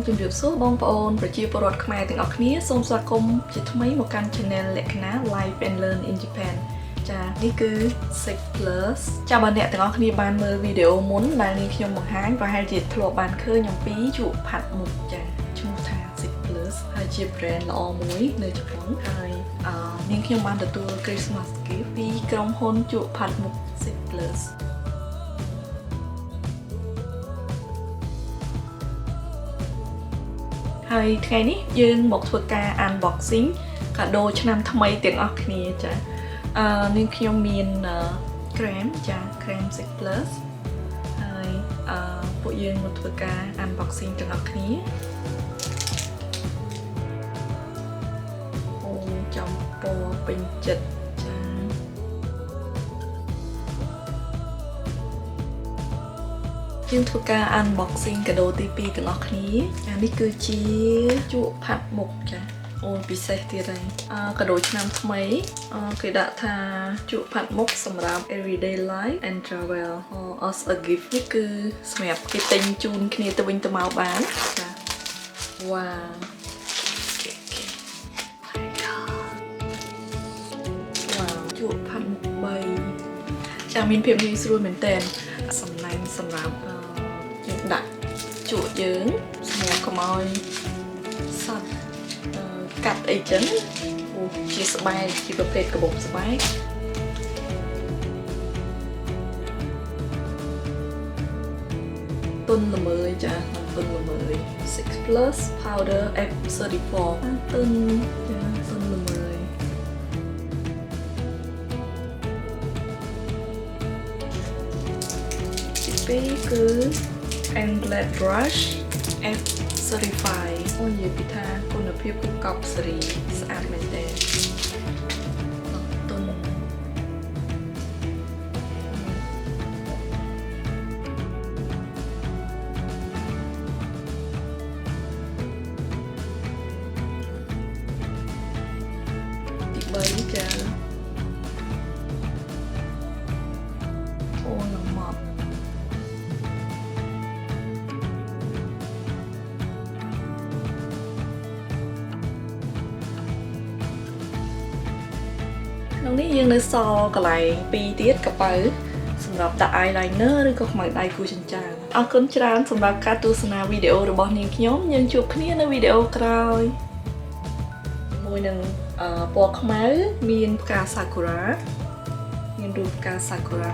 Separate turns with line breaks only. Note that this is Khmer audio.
ជំរាបសួរបងប្អូនប្រជាពលរដ្ឋខ្មែរទាំងអស់គ្នាសូមស្វាគមន៍ជាថ្មីមកកាន់ Channel លក្ខណៈ Live and Learn in Japan ចានេះគឺ SIXPLUS ចាបើអ្នកទាំងអស់គ្នាបានមើលវីដេអូមុនដែលនាងខ្ញុំបង្ហាញប្រហែលជាធ្លាប់បានឃើញអំពីជក់ផាត់មុខចាឈ្មោះថា SIXPLUS ហើយជា brand ល្អមួយនៅជប៉ុនហើយនាងខ្ញុំបានទទួល Christmas gift ពីក្រុមហ៊ុនជក់ផាត់មុខ SIXPLUSហើយថ្ងៃនេះយើងមកធ្វើការ unboxing កាដូឆ្នាំថ្មីទាំងអស់គ្នាចានាងខ្ញុំមាន krem ចា krem SIXPLUS ហើយពួកយើងមកធ្វើការ unboxing ទាំងអស់គ្នាអូចំពណ៌ពេញចិត្តចាយើងធ្វើការ unboxing កាដូទី2ទាំងអស់គ្នាចានេះគឺជាជក់ផាត់មុខចាអូពិសេសទៀតហើយកាដូឆ្នាំថ្មីគេដាក់ថាជក់ផាត់មុខសម្រាប់ everyday life and travel as a gift នេះគឺសម្រាប់គេទិញជូនគ្នាទៅវិញទៅមកបានចាវ៉ាជក់ផាត់មុខ3ចាមានភាពងាយស្រួលមែនតើសំណាញ់សម្រាប់យើងដាក់ជក់យើងសម្រាប់កុំឲ្យសត្វកាត់អីចឹងអូជាស្បែកជាប្រភេទកាបូបស្បែកទុនល្មើយចាទុនល្មើយ SIXPLUS powder F34 ទុនចាទុនល្មើយទី2គឺ Angled Brush F35 អូនិយាយពីថាគុណភាពគឺកប់សេរីស្អាតមែនទេទុនទី3ចាអូឡម៉ប់ក្នុងនេះយើងនៅសល់កន្លែង2ទៀតកប៉ៅសម្រាប់ដាក់ eyeliner ឬក៏ខ្មៅដៃគូចិញ្ចានអរគុណច្រើនសម្រាប់ការទស្សនាវីដេអូរបស់នាងខ្ញុំយើងជួបគ្នានៅវីដេអូក្រោយមួយនឹងពណ៌ខ្មៅមានផ្កា sakura មានរូបផ្កា sakura